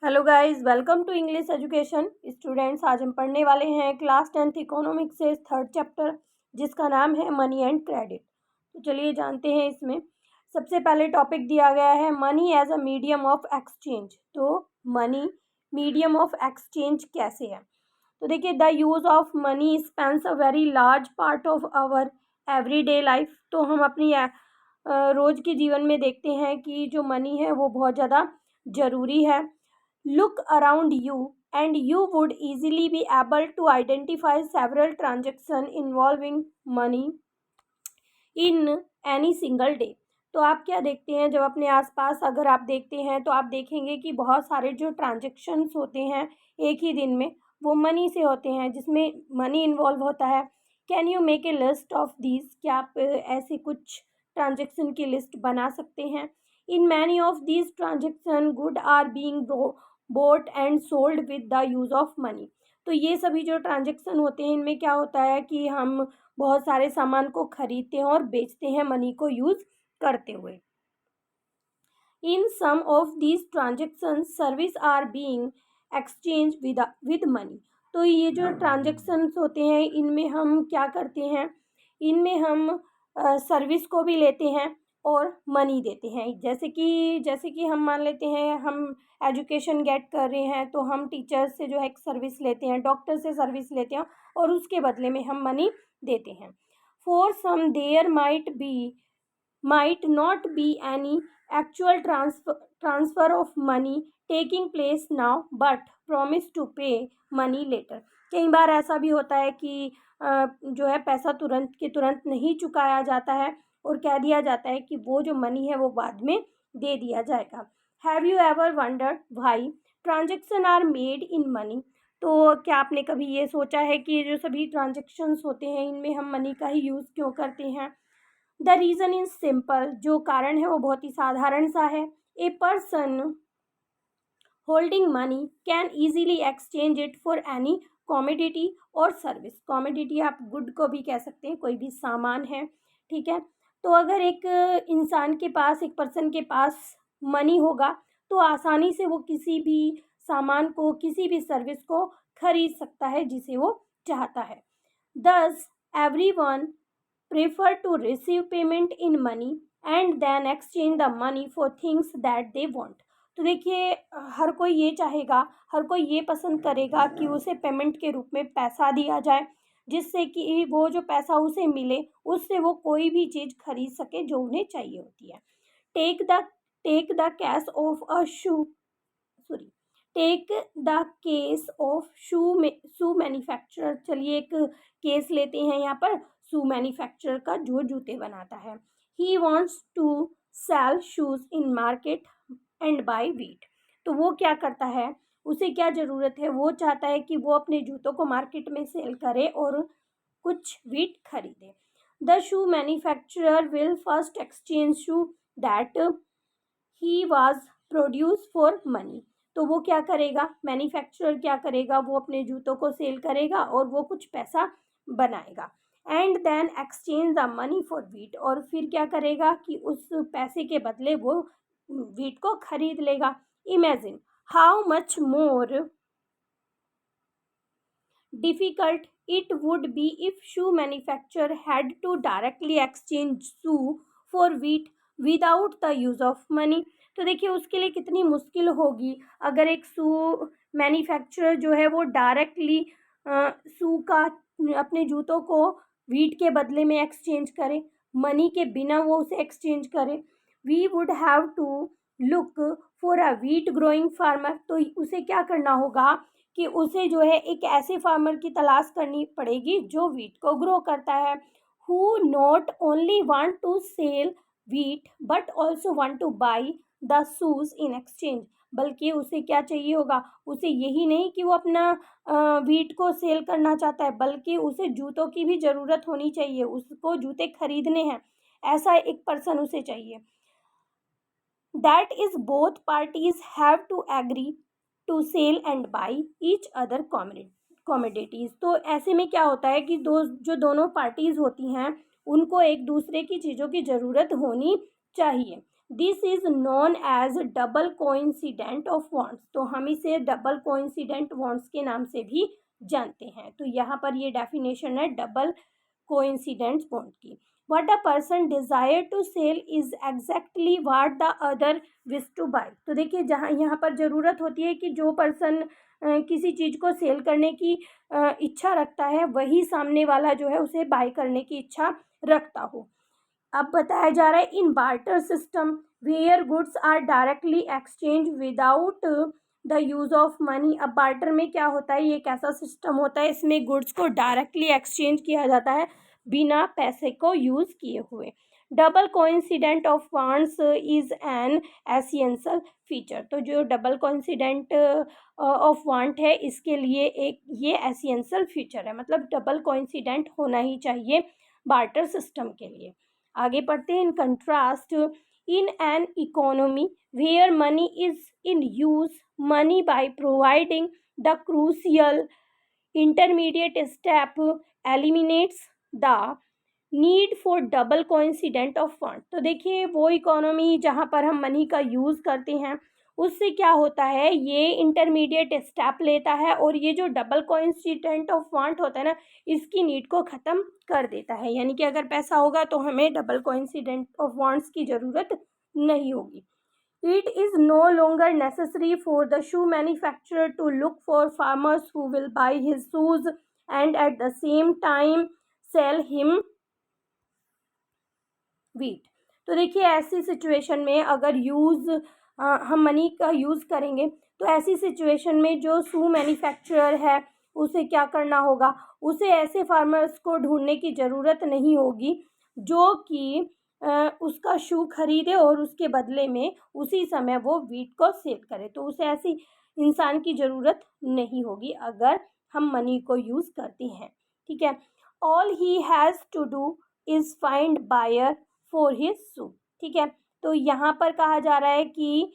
Hello guys, welcome to English education. Students, आज हम पढ़ने वाले हैं क्लास 10th इकोनॉमिक्स से थर्ड चैप्टर, जिसका नाम है मनी एंड क्रेडिट। तो चलिए जानते हैं। इसमें सबसे पहले टॉपिक दिया गया है money as a medium of exchange. तो मनी मीडियम ऑफ एक्सचेंज कैसे है? तो देखिए, the use of money spends a very large part of our everyday life. तो हम अपनी रोज़ के जीवन में देखते हैं कि जो मनी है वो बहुत ज़्यादा ज़रूरी है। Look around you and you would easily be able to identify several transactions involving money in any single day। तो आप क्या देखते हैं, जब अपने आसपास अगर आप देखते हैं तो आप देखेंगे कि बहुत सारे जो ट्रांजेक्शन्स होते हैं एक ही दिन में, वो मनी से होते हैं, जिसमें मनी इन्वॉल्व होता है। Can you make a list of these? क्या आप ऐसे कुछ ट्रांजेक्शन की लिस्ट बना सकते हैं? In many of these transaction goods are being bought and sold with the use of money. तो ये सभी जो ट्रांजेक्शन होते हैं, इनमें क्या होता है कि हम बहुत सारे सामान को खरीदते हैं और बेचते हैं मनी को यूज़ करते हुए। In some of these transaction service are being exchange with money. तो ये जो ट्रांजेक्शन्स होते हैं, इनमें हम क्या करते हैं, इनमें हम सर्विस को भी लेते हैं और मनी देते हैं। जैसे कि हम मान लेते हैं, हम एजुकेशन गेट कर रहे हैं तो हम टीचर से जो है एक सर्विस लेते हैं, डॉक्टर से सर्विस लेते हैं और उसके बदले में हम मनी देते हैं। For some there might not be any actual transfer of money taking place now but promise to pay money later. कई बार ऐसा भी होता है कि जो है पैसा तुरंत के तुरंत नहीं चुकाया जाता है और कह दिया जाता है कि वो जो मनी है वो बाद में दे दिया जाएगा। Have you ever wondered why transaction are made in money? तो क्या आपने कभी ये सोचा है कि ये जो सभी ट्रांजेक्शन्स होते हैं, इनमें हम मनी का ही यूज़ क्यों करते हैं? The reason is simple. जो कारण है वो बहुत ही साधारण सा है। A person holding money can easily exchange it for any commodity और सर्विस। कॉमोडिटी आप गुड को भी कह सकते हैं, कोई भी सामान है, ठीक है। तो अगर एक इंसान के पास, एक पर्सन के पास मनी होगा तो आसानी से वो किसी भी सामान को, किसी भी सर्विस को खरीद सकता है जिसे वो चाहता है। दस everyone prefer to receive payment in money and then exchange the money for things that they want। तो देखिए, हर कोई ये चाहेगा, हर कोई ये पसंद करेगा कि उसे पेमेंट के रूप में पैसा दिया जाए, जिससे कि वो जो पैसा उसे मिले उससे वो कोई भी चीज़ खरीद सके जो उन्हें चाहिए होती है। Take the take the cash of a shoe sorry take the case of shoe manufacturer. चलिए एक केस लेते हैं यहाँ पर शू मैन्युफैक्चरर का, जो जूते बनाता है। He wants to sell shoes in market and buy wheat. तो वो क्या करता है, उसे क्या ज़रूरत है, वो चाहता है कि वो अपने जूतों को मार्केट में सेल करे और कुछ वीट खरीदे। The shoe manufacturer will first exchange shoe that he was produce for money. तो वो क्या करेगा, मैन्युफैक्चरर क्या करेगा, वो अपने जूतों को सेल करेगा और वो कुछ पैसा बनाएगा। And then exchange the money for wheat. और फिर क्या करेगा कि उस पैसे के बदले वो वीट को खरीद लेगा। Imagine how much more difficult it would be if shoe manufacturer had to directly exchange shoe for wheat without the use of money। तो देखिए, उसके लिए कितनी मुश्किल होगी अगर एक शू मैन्युफैक्चरर जो है वो डायरेक्टली शू का, अपने जूतों को वीट के बदले में एक्सचेंज करे, मनी के बिना वो उसे एक्सचेंज करे। We would have to look for a wheat growing farmer. तो उसे क्या करना होगा कि उसे जो है एक ऐसे फार्मर की तलाश करनी पड़ेगी जो वीट को ग्रो करता है। Who not only want to sell wheat but also want to buy the shoes in exchange. बल्कि उसे क्या चाहिए होगा, उसे यही नहीं कि वो अपना वीट को सेल करना चाहता है, बल्कि उसे जूतों की भी ज़रूरत होनी चाहिए, उसको जूते खरीदने हैं, ऐसा एक पर्सन उसे चाहिए। That is both parties have to agree to sell and buy each other commodities. तो ऐसे में क्या होता है कि जो दोनों पार्टीज़ होती हैं, उनको एक दूसरे की चीज़ों की ज़रूरत होनी चाहिए। This is known as double coincident of bonds. तो हम इसे डबल कोइंसिडेंट बॉन्ड्स के नाम से भी जानते हैं। तो यहाँ पर ये डेफिनेशन है डबल कोइंसिडेंट बॉन्ड की। What a person desire to sell is exactly what the other wish to buy. तो देखिए जहाँ यहाँ पर ज़रूरत होती है कि जो पर्सन किसी चीज़ को सेल करने की इच्छा रखता है वही सामने वाला जो है उसे बाय करने की इच्छा रखता हो। अब बताया जा रहा है in barter system where goods are directly exchange without the use of money. अब बार्टर में क्या होता है, ये एक ऐसा सिस्टम होता है इसमें गुड्स को डायरेक्टली एक्सचेंज किया जाता है बिना पैसे को यूज़ किए हुए। Double coincident of bonds is an essential feature. तो जो डबल कोइंसिडेंट ऑफ बॉन्ड है इसके लिए एक ये एसेंशियल फीचर है, मतलब डबल कोइंसिडेंट होना ही चाहिए बार्टर सिस्टम के लिए। आगे पढ़ते हैं। In contrast in an economy where money is in use money by providing the crucial intermediate step eliminates the need for double coincident of fund. तो देखिए वो इकोनॉमी जहाँ पर हम मनी का यूज़ करते हैं उससे क्या होता है, ये इंटरमीडिएट स्टेप लेता है और ये जो डबल कोइंसिडेंट ऑफ वांट होता है ना इसकी नीड को ख़त्म कर देता है। यानी कि अगर पैसा होगा तो हमें डबल कोइंसिडेंट ऑफ वांट्स की ज़रूरत नहीं होगी। It is no longer necessary for the shoe manufacturer to look for farmers who will buy his shoes and at the same time sell him wheat. तो देखिए ऐसी सिचुएशन में अगर हम मनी का यूज़ करेंगे तो ऐसी सिचुएशन में जो शू मैन्युफैक्चरर है उसे क्या करना होगा, उसे ऐसे फार्मर्स को ढूंढने की ज़रूरत नहीं होगी जो कि उसका शू खरीदे और उसके बदले में उसी समय वो वीट को सेल करे। तो उसे ऐसी इंसान की ज़रूरत नहीं होगी अगर हम मनी को यूज़ करते हैं। ठीक है। All he has to do is find buyer for his shoe. ठीक है। तो यहाँ पर कहा जा रहा है कि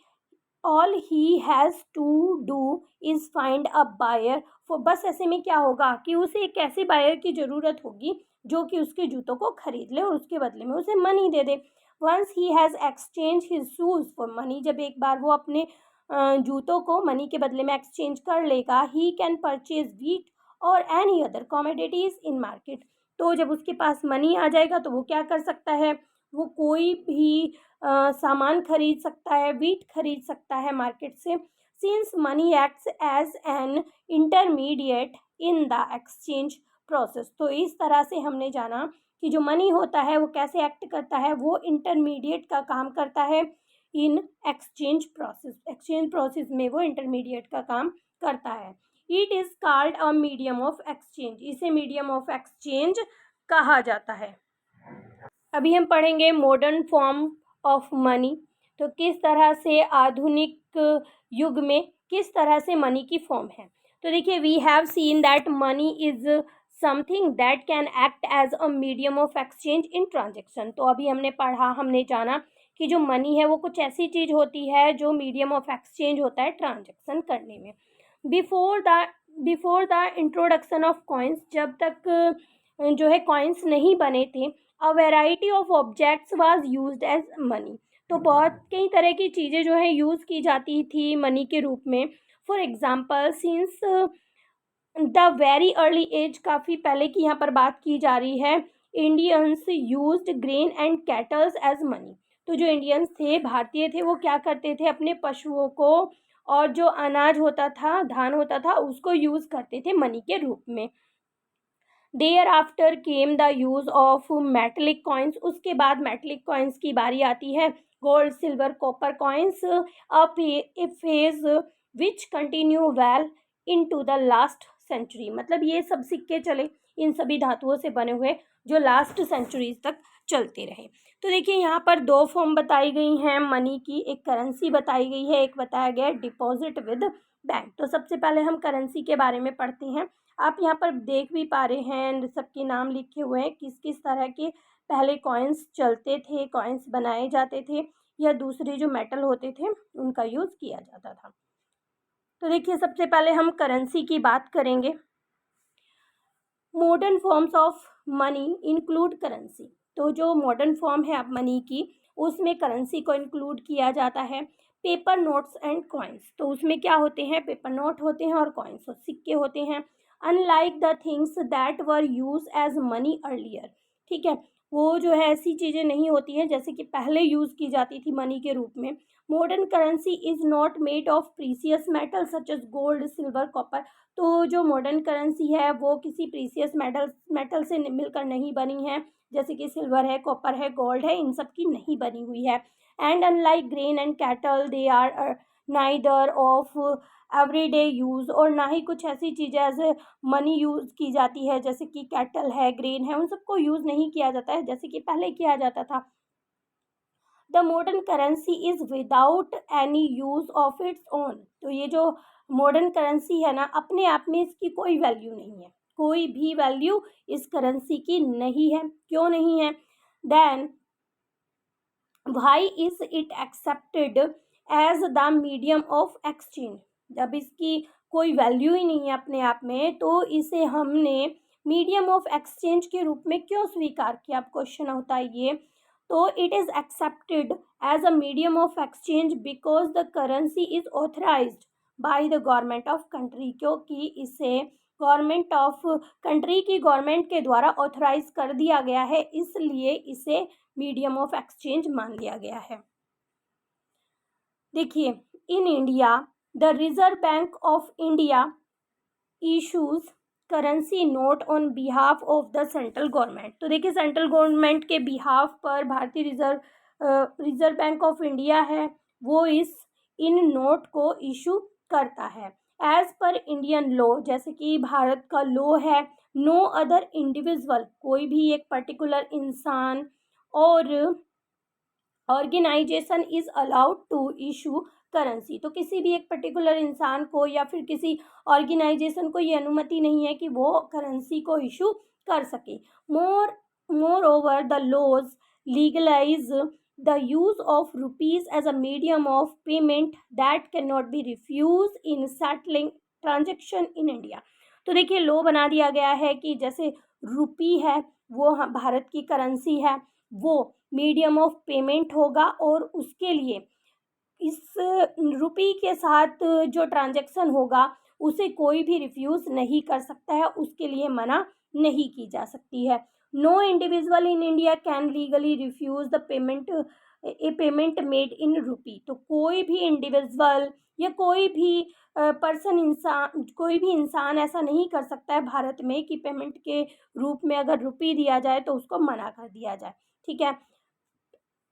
all he has to do is find a buyer for. बस ऐसे में क्या होगा कि उसे एक ऐसे बायर की ज़रूरत होगी जो कि उसके जूतों को खरीद ले और उसके बदले में उसे मनी दे दे। Once he has exchange his shoes for money, जब एक बार वो अपने जूतों को मनी के बदले में एक्सचेंज कर लेगा, ही कैन परचेज वीट और एनी अदर कॉमोडिटीज़ इन मार्केट। तो जब उसके पास मनी आ जाएगा तो वो क्या कर सकता है, वो कोई भी सामान खरीद सकता है, वीट खरीद सकता है मार्केट से। Since money acts as an intermediate in the exchange process. तो इस तरह से हमने जाना कि जो मनी होता है वो कैसे एक्ट करता है, वो इंटरमीडिएट का काम करता है in exchange process. Exchange process में वो इंटरमीडिएट का काम करता है। It is called a medium of exchange, इसे मीडियम ऑफ एक्सचेंज कहा जाता है। अभी हम पढ़ेंगे मॉडर्न फॉर्म ऑफ मनी। तो किस तरह से आधुनिक युग में किस तरह से मनी की फॉर्म है। तो देखिए we have seen that money is something that can act as a medium of exchange in transaction. तो अभी हमने पढ़ा, हमने जाना कि जो मनी है वो कुछ ऐसी चीज़ होती है जो मीडियम ऑफ एक्सचेंज होता है ट्रांजेक्शन करने में। Before the introduction of coins, जब तक जो है कॉइन्स नहीं बने थे, a variety of objects was used as money. तो बहुत कई तरह की चीज़ें जो है यूज़ की जाती थी मनी के रूप में। For example since the very early age, काफ़ी पहले की यहाँ पर बात की जा रही है, Indians used grain and cattles as money. तो जो इंडियंस थे, भारतीय थे, वो क्या करते थे, अपने पशुओं को और जो अनाज होता था, धान होता था, उसको यूज़ करते थे मनी के रूप में। Thereafter came the use of metallic coins, उसके बाद मेटलिक कॉइन्स की बारी आती है। Gold, silver, copper coins a phase which continue well into the last century. मतलब ये सब सिक्के चले इन सभी धातुओं से बने हुए जो लास्ट सेंचुरीज तक चलते रहे। तो देखिए यहाँ पर दो फॉर्म बताई गई हैं मनी की, एक करेंसी बताई गई है, एक बताया गया है डिपॉजिट विद बैंक। तो सबसे पहले हम करेंसी के बारे में पढ़ते हैं। आप यहाँ पर देख भी पा रहे हैं सबके नाम लिखे हुए हैं, किस किस तरह के पहले कॉइन्स चलते थे, कॉइन्स बनाए जाते थे या दूसरे जो मेटल होते थे उनका यूज़ किया जाता था। तो देखिए सबसे पहले हम करेंसी की बात करेंगे। Modern forms of money include currency. तो जो मॉडर्न फॉर्म है अब मनी की उसमें करेंसी को इंक्लूड किया जाता है। पेपर नोट्स एंड कॉइन्स, तो उसमें क्या होते हैं, पेपर नोट होते हैं और कॉइन्स और सिक्के होते हैं। Unlike the things that were use as money earlier, ठीक है, वो जो है ऐसी चीज़ें नहीं होती हैं जैसे कि पहले यूज़ की जाती थी मनी के रूप में। Modern currency is not made of precious metal such as gold silver copper, तो जो मॉडर्न करेंसी है वो किसी प्रीसियस मेटल से मिलकर नहीं बनी है, जैसे कि सिल्वर है, कॉपर है, गोल्ड है, इन सब की नहीं बनी हुई है। And unlike grain and cattle they are neither of everyday use, और ना ही कुछ ऐसी चीज़ें एज मनी यूज़ की जाती है जैसे कि कैटल है, ग्रेन है, उन सबको यूज़ नहीं किया जाता है जैसे कि पहले किया जाता था। The modern currency is without any use of its own, तो ये जो मॉडर्न करेंसी है ना, अपने आप में इसकी कोई वैल्यू नहीं है, कोई भी वैल्यू इस करेंसी की नहीं है। क्यों नहीं है? Then why is it accepted as the medium of exchange, जब इसकी कोई वैल्यू ही नहीं है अपने आप में, तो इसे हमने मीडियम ऑफ एक्सचेंज के रूप में क्यों स्वीकार किया? अब क्वेश्चन होता है ये। तो it is accepted as a medium of exchange because the currency is authorized by the government of country, क्योंकि इसे गवर्नमेंट ऑफ कंट्री की गवर्नमेंट के द्वारा ऑथराइज कर दिया गया है, इसलिए इसे मीडियम ऑफ एक्सचेंज मान लिया गया है। देखिए, in India the reserve bank of India issues currency note on behalf of the central government, तो देखिए सेंट्रल गवर्नमेंट के बिहाफ पर भारतीय रिजर्व बैंक ऑफ इंडिया है वो इन नोट को इशू करता है। एज पर इंडियन लॉ, जैसे कि भारत का लॉ है, नो अदर इंडिविजुअल, कोई भी एक पर्टिकुलर इंसान और organization is allowed to issue currency, तो किसी भी एक पर्टिकुलर इंसान को या फिर किसी ऑर्गेनाइजेशन को ये अनुमति नहीं है कि वो करेंसी को इशू कर सके। Moreover the laws legalize the use of rupees as a medium of payment that can not be refuse in settling transaction in India, तो देखिए लॉ बना दिया गया है कि जैसे रुपी है वो भारत की करेंसी है, वो मीडियम ऑफ पेमेंट होगा और उसके लिए इस रुपी के साथ जो ट्रांजैक्शन होगा उसे कोई भी रिफ्यूज़ नहीं कर सकता है, उसके लिए मना नहीं की जा सकती है। No individual in India can legally refuse the payment made in rupee, तो कोई भी इंडिविजुअल या कोई भी कोई भी इंसान ऐसा नहीं कर सकता है भारत में कि पेमेंट के रूप में अगर रुपी दिया जाए तो उसको मना कर दिया जाए, ठीक है।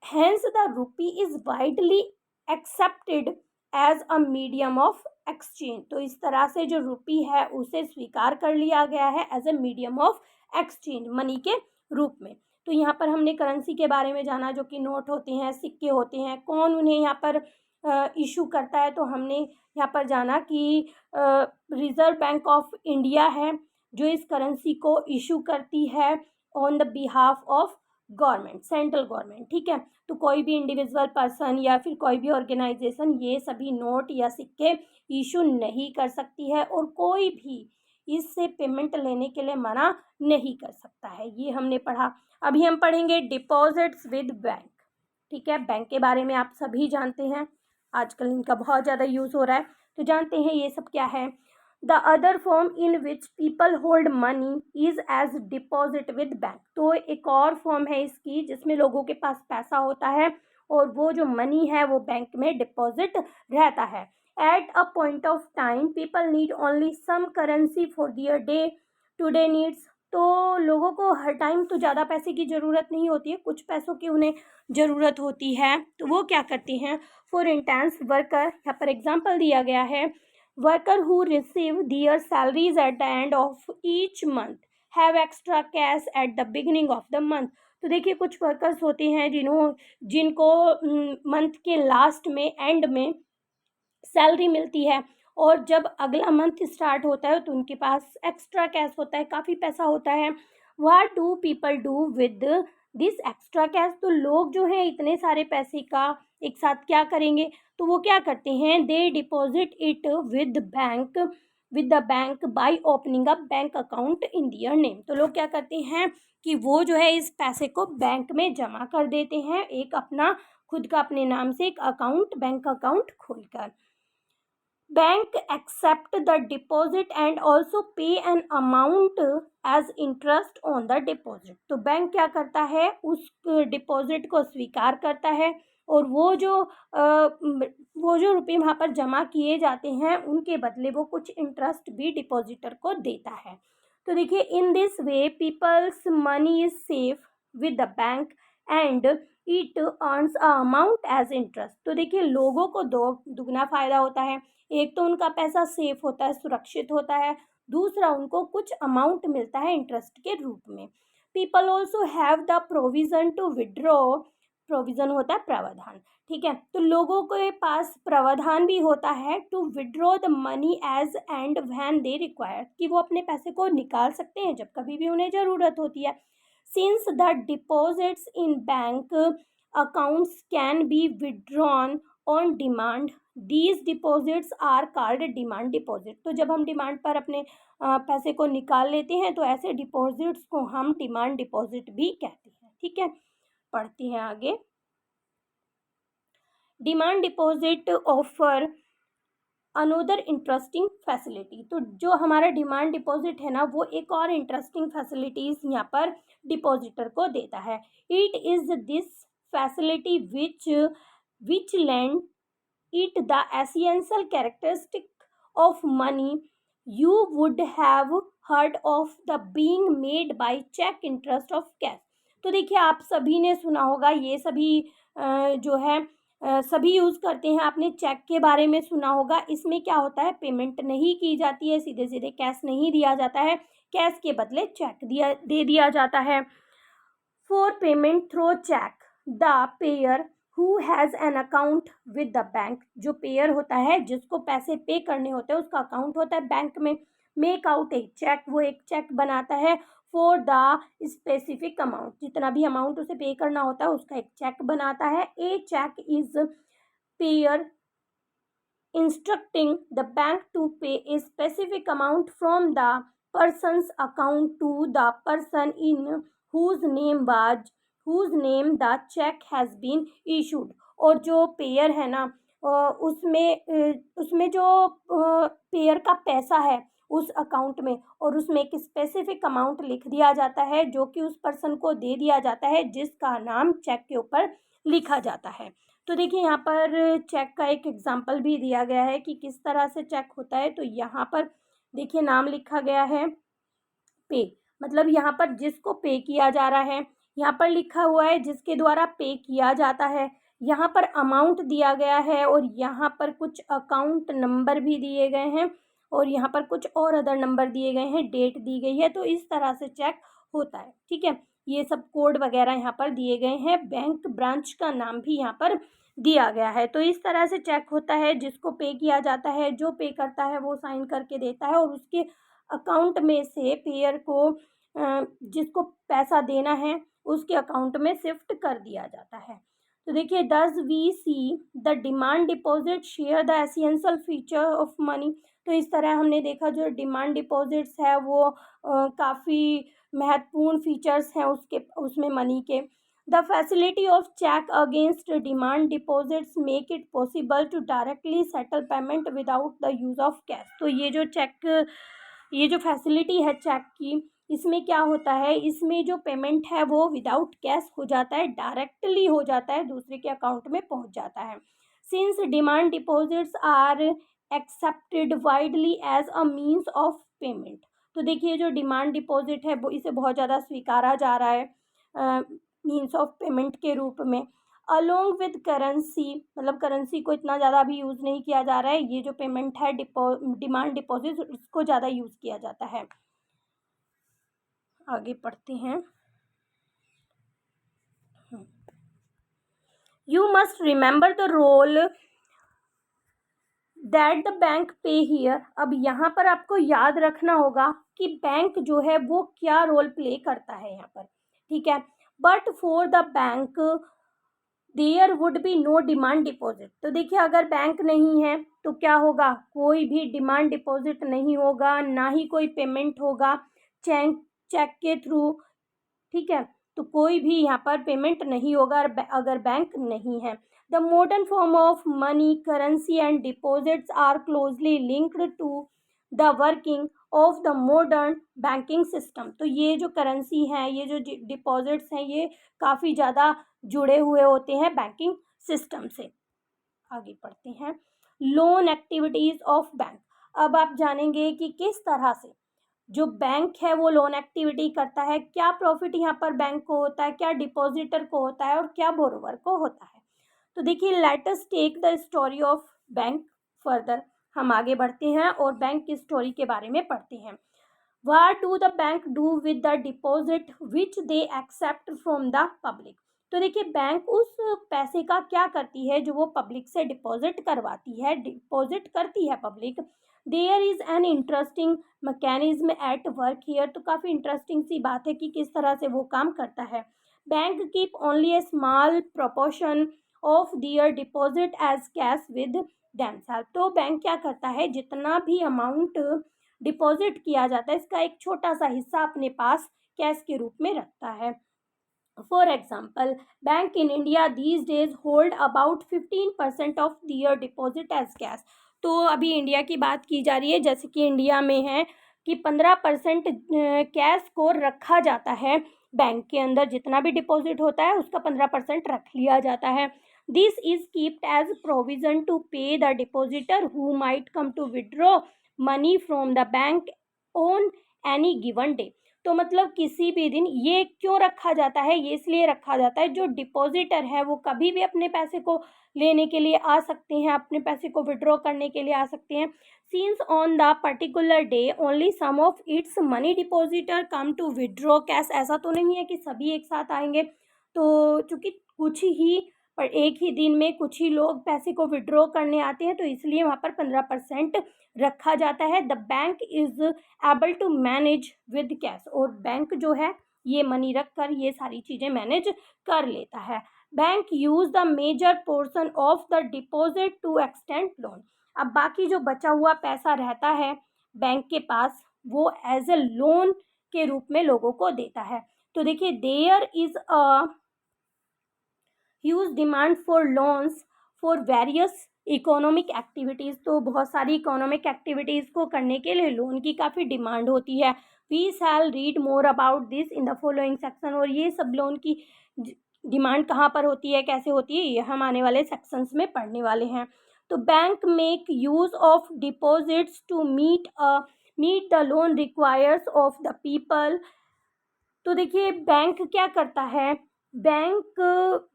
Hence, the rupee is widely accepted as a medium of exchange, तो इस तरह से जो रुपी है उसे स्वीकार कर लिया गया है as a medium of exchange, money के रूप में। तो यहाँ पर हमने करेंसी के बारे में जाना, जो कि नोट होते हैं, सिक्के होते हैं, कौन उन्हें यहाँ पर इशू करता है, तो हमने यहाँ पर जाना कि रिजर्व बैंक ऑफ इंडिया है जो इस करेंसी को इशू करती है on the behalf of government, central government, ठीक है। तो कोई भी इंडिविजुअल पर्सन या फिर कोई भी ऑर्गेनाइजेशन ये सभी नोट या सिक्के इशू नहीं कर सकती है और कोई भी इससे पेमेंट लेने के लिए मना नहीं कर सकता है, ये हमने पढ़ा। अभी हम पढ़ेंगे डिपॉजिट्स विद बैंक, ठीक है। बैंक के बारे में आप सभी जानते हैं, आजकल इनका बहुत ज़्यादा यूज़ हो रहा है, तो जानते हैं ये सब क्या है। The other form in which people hold money is as deposit with bank, तो एक और फॉर्म है इसकी जिसमें लोगों के पास पैसा होता है और वो जो मनी है वो बैंक में डिपॉजिट रहता है। At a point of time people need only some currency for their day to day needs, तो लोगों को हर टाइम तो ज़्यादा पैसे की ज़रूरत नहीं होती है, कुछ पैसों की उन्हें ज़रूरत होती है, तो वो क्या करते हैं। फॉर इंस्टेंस वर्कर, यहाँ पर एग्जाम्पल दिया गया है, worker who receive their salaries at the end of each month have extra cash at the beginning of the month, तो देखिए कुछ वर्कर्स होते हैं जिनको मंथ के लास्ट में एंड में सैलरी मिलती है और जब अगला मंथ स्टार्ट होता है तो उनके पास एक्स्ट्रा कैश होता है, काफ़ी पैसा होता है। What do people do with this extra cash, तो लोग जो है इतने सारे पैसे का एक साथ क्या करेंगे, तो वो क्या करते हैं, they deposit it with bank with the bank by opening a bank account in their name. तो लोग क्या करते हैं कि वो जो है इस पैसे को बैंक में जमा कर देते हैं, एक अपना खुद का अपने नाम से एक अकाउंट, बैंक अकाउंट खोलकर। Bank accept the deposit and also pay an amount as interest on the deposit. तो बैंक क्या करता है, उस डिपॉजिट को स्वीकार करता है और वो जो रुपये वहाँ पर जमा किए जाते हैं उनके बदले वो कुछ इंटरेस्ट भी डिपॉजिटर को देता है। तो देखिए, in this way people's money is safe with the bank and it earns a amount as interest. तो देखिए, लोगों को दुगना फायदा होता है। एक तो उनका पैसा सेफ होता है, सुरक्षित होता है, दूसरा उनको कुछ अमाउंट मिलता है इंटरेस्ट के रूप में। People also have the provision to withdraw, provision होता है प्रावधान, ठीक है। तो लोगों के पास प्रावधान भी होता है to withdraw the money as and when they require, कि वो अपने पैसे को निकाल सकते हैं जब कभी भी उन्हें ज़रूरत होती है। Since the deposits in bank accounts can be withdrawn on demand, these deposits are called demand deposit. तो जब हम डिमांड पर अपने पैसे को निकाल लेते हैं तो ऐसे डिपॉजिट्स को हम डिमांड डिपॉजिट भी कहते हैं, ठीक है। पढ़ते हैं आगे। Demand deposit offer another interesting facility. तो जो हमारा डिमांड डिपॉजिट है ना, वो एक और इंटरेस्टिंग फैसिलिटीज यहाँ पर डिपॉजिटर को देता है। It is this facility which land it the essential characteristic of money you would have heard of the being made by check, interest of cash। तो देखिए, आप सभी ने सुना होगा, ये सभी जो है सभी यूज़ करते हैं। आपने चेक के बारे में सुना होगा। इसमें क्या होता है, पेमेंट नहीं की जाती है, सीधे सीधे कैश नहीं दिया जाता है, कैश के बदले चेक दे दिया जाता है। For payment through cheque the payee who has an account with the bank, जो पेयर होता है जिसको पैसे पे करने होते हैं उसका अकाउंट होता है बैंक में। मेक आउट ए चेक, वो एक चेक बनाता है फॉर द स्पेसिफिक अमाउंट, जितना भी अमाउंट उसे पे करना होता है उसका एक चेक बनाता है। A cheque is payer instructing the bank to pay a specific amount from the person's account to the person in whose name the check has been issued। और जो पेयर है ना, उसमें जो पेयर का पैसा है उस अकाउंट में, और उसमें एक स्पेसिफिक अमाउंट लिख दिया जाता है जो कि उस पर्सन को दे दिया जाता है जिसका नाम चेक के ऊपर लिखा जाता है। तो देखिए, यहाँ पर चेक का एक एग्जाम्पल भी दिया गया है कि किस तरह से चेक होता है। तो यहाँ पर देखिए, नाम लिखा गया है पे, मतलब यहाँ पर जिसको पे किया जा रहा है, यहाँ पर लिखा हुआ है जिसके द्वारा पे किया जाता है, यहाँ पर अमाउंट दिया गया है और यहाँ पर कुछ अकाउंट नंबर भी दिए गए हैं और यहाँ पर कुछ और अदर नंबर दिए गए हैं, डेट दी गई है। तो इस तरह से चेक होता है, ठीक है। ये सब कोड वगैरह यहाँ पर दिए गए हैं, बैंक ब्रांच का नाम भी यहाँ पर दिया गया है। तो इस तरह से चेक होता है, जिसको पे किया जाता है, जो पे करता है वो साइन करके देता है और उसके अकाउंट में से पेयर को जिसको पैसा देना है उसके अकाउंट में शिफ्ट कर दिया जाता है। तो देखिए, thus we see the demand deposit share the essential feature of money. तो इस तरह हमने देखा जो डिमांड डिपॉजिट्स है वो काफ़ी महत्वपूर्ण फीचर्स हैं उसमें मनी के। The facility of cheque against demand deposits make it possible to directly settle payment without the use of cash. तो ये जो फैसिलिटी है चेक की, इसमें क्या होता है, इसमें जो पेमेंट है वो विदाउट कैश हो जाता है, डायरेक्टली हो जाता है, दूसरे के अकाउंट में पहुंच जाता है। Since demand deposits are accepted widely as a means of payment. तो देखिए, जो डिमांड डिपॉजिट है वो इसे बहुत ज़्यादा स्वीकारा जा रहा है मीन्स ऑफ पेमेंट के रूप में। अलोंग विद करेंसी, मतलब करेंसी को इतना ज़्यादा भी यूज़ नहीं किया जा रहा है, ये जो पेमेंट है डिमांड डिपॉजिट इसको ज़्यादा यूज़ किया जाता है। आगे पढ़ते हैं। You must remember the role that the bank pay here. अब यहाँ पर आपको याद रखना होगा कि बैंक जो है वो क्या रोल प्ले करता है यहाँ पर, ठीक है। But for the bank there would be no demand deposit. तो देखिए अगर बैंक नहीं है तो क्या होगा, कोई भी डिमांड डिपॉजिट नहीं होगा, ना ही कोई पेमेंट होगा चेक चेक के थ्रू, ठीक है। तो कोई भी यहाँ पर पेमेंट नहीं होगा अगर बैंक नहीं है। The modern form of money, currency and deposits are closely linked to the working of the modern banking system. तो ये जो करेंसी है, ये जो डिपॉजिट्स हैं, ये काफ़ी ज़्यादा जुड़े हुए होते हैं बैंकिंग सिस्टम से। आगे पढ़ते हैं, लोन एक्टिविटीज़ ऑफ बैंक। अब आप जानेंगे कि किस तरह से जो बैंक है वो लोन एक्टिविटी करता है, क्या प्रॉफिट यहाँ पर बैंक को होता है, क्या डिपॉजिटर को होता है और क्या बोरोवर को होता है। तो देखिए let us take the story of bank further. हम आगे बढ़ते हैं और बैंक की स्टोरी के बारे में पढ़ते हैं। What do the bank do with the deposit which they accept from the public? तो देखिए बैंक उस पैसे का क्या करती है जो वो पब्लिक से डिपॉजिट करवाती है, डिपॉजिट करती है public. There is an interesting mechanism at work here. तो काफ़ी इंटरेस्टिंग सी बात है कि किस तरह से वो काम करता है। Bank keep only a small proportion of their deposit as cash with themself. तो बैंक क्या करता है, जितना भी अमाउंट डिपॉजिट किया जाता है इसका एक छोटा सा हिस्सा अपने पास कैश के रूप में रखता है। For example, bank in India these days hold about 15% of their deposit as cash. तो अभी इंडिया की बात की जा रही है, जैसे कि इंडिया में है कि 15% कैश को रखा जाता है बैंक के अंदर, जितना भी डिपॉजिट होता है उसका 15% रख लिया जाता है। This is kept as provision to pay the depositor who might come to withdraw money from the bank on any given day. तो मतलब किसी भी दिन ये क्यों रखा जाता है, ये इसलिए रखा जाता है जो डिपॉजिटर है वो कभी भी अपने पैसे को लेने के लिए आ सकते हैं, अपने पैसे को विड्रॉ करने के लिए आ सकते हैं। Since on the particular day only some of its money depositor come to withdraw cash. ऐसा तो नहीं है कि सभी एक साथ आएंगे, तो चूंकि कुछ ही पर एक ही दिन में कुछ ही लोग पैसे को विड्रॉ करने आते हैं, तो इसलिए वहाँ पर 15% रखा जाता है। The bank is able to manage with cash. और बैंक जो है ये मनी रख कर ये सारी चीज़ें मैनेज कर लेता है। Bank use the major portion of the deposit to extend loan. अब बाकी जो बचा हुआ पैसा रहता है बैंक के पास वो एज ए लोन के रूप में लोगों को देता है। तो देखिए there is a huge demand for loans for various economic activities. तो बहुत सारी इकोनॉमिक एक्टिविटीज़ को करने के लिए लोन की काफ़ी डिमांड होती है। We shall read more about this in the following section. और ये सब लोन की डिमांड कहाँ पर होती है, कैसे होती है, ये हम आने वाले सेक्शंस में पढ़ने वाले हैं। तो bank make use of deposits to meet the loan requires of the people. तो देखिए बैंक क्या करता है, बैंक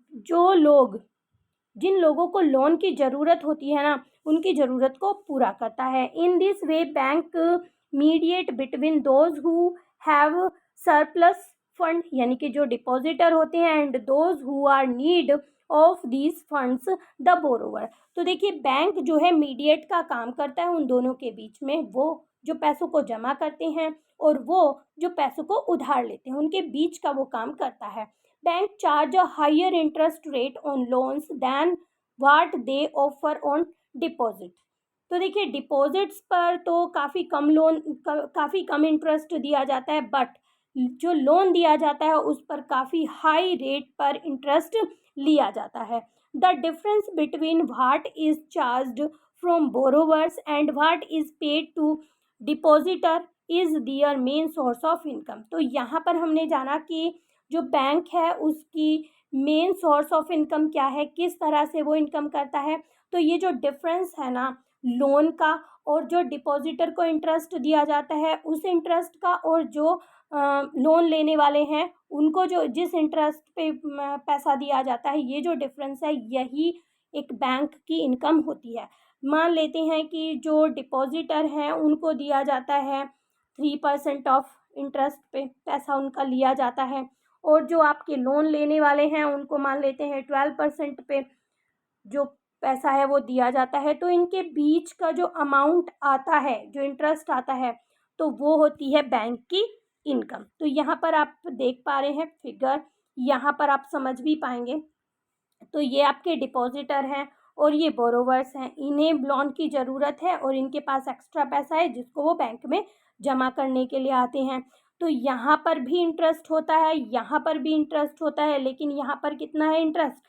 जिन लोगों को लोन की ज़रूरत होती है ना, उनकी ज़रूरत को पूरा करता है। In this way bank mediate between those who have surplus fund, यानी कि जो डिपॉजिटर होते हैं, and those who are need of these funds the borrower. तो देखिए बैंक जो है मीडिएट का काम करता है उन दोनों के बीच में, वो जो पैसों को जमा करते हैं और वो जो पैसों को उधार लेते हैं, उनके बीच का वो काम करता है। Bank charge a higher interest rate on loans than what they offer on deposit. तो देखिए डिपॉजिट्स पर तो काफ़ी कम इंटरेस्ट दिया जाता है, बट जो लोन दिया जाता है उस पर काफ़ी हाई रेट पर इंटरेस्ट लिया जाता है। The difference between what is charged from borrowers and what is paid to depositor is their main source of income. तो यहाँ पर हमने जाना कि जो बैंक है उसकी मेन सोर्स ऑफ इनकम क्या है, किस तरह से वो इनकम करता है। तो ये जो डिफरेंस है ना लोन का और जो डिपॉजिटर को इंटरेस्ट दिया जाता है उस इंटरेस्ट का, और जो लोन लेने वाले हैं उनको जो जिस इंटरेस्ट पे पैसा दिया जाता है, ये जो डिफरेंस है यही एक बैंक की इनकम होती है। मान लेते हैं कि जो डिपॉजिटर हैं उनको दिया जाता है 3% ऑफ इंटरेस्ट पे पैसा उनका लिया जाता है, और जो आपके लोन लेने वाले हैं उनको मान लेते हैं 12% पे जो पैसा है वो दिया जाता है। तो इनके बीच का जो अमाउंट आता है, जो इंटरेस्ट आता है, तो वो होती है बैंक की इनकम। तो यहाँ पर आप देख पा रहे हैं फिगर, यहाँ पर आप समझ भी पाएंगे तो ये आपके डिपॉजिटर हैं और ये बोरोवर्स हैं। इन्हें लोन की ज़रूरत है और इनके पास एक्स्ट्रा पैसा है जिसको वो बैंक में जमा करने के लिए आते हैं। तो यहाँ पर भी इंटरेस्ट होता है, यहाँ पर भी इंटरेस्ट होता है, लेकिन यहाँ पर कितना है इंटरेस्ट?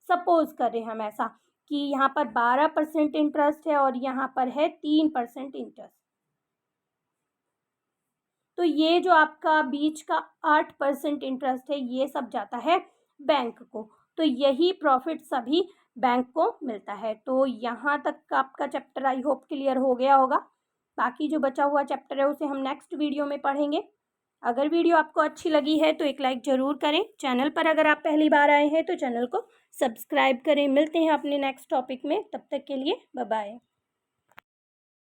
सपोज करें हम ऐसा कि यहाँ पर 12% इंटरेस्ट है और यहाँ पर है 3% इंटरेस्ट। तो ये जो आपका बीच का 8% इंटरेस्ट है ये सब जाता है बैंक को। तो यही प्रॉफिट सभी बैंक को मिलता है। तो यहाँ तक का आपका चैप्टर आई होप क्लियर हो गया होगा। बाकी जो बचा हुआ चैप्टर है उसे हम नेक्स्ट वीडियो में पढ़ेंगे। अगर वीडियो आपको अच्छी लगी है तो एक लाइक ज़रूर करें। चैनल पर अगर आप पहली बार आए हैं तो चैनल को सब्सक्राइब करें। मिलते हैं अपने नेक्स्ट टॉपिक में, तब तक के लिए बाय बाय।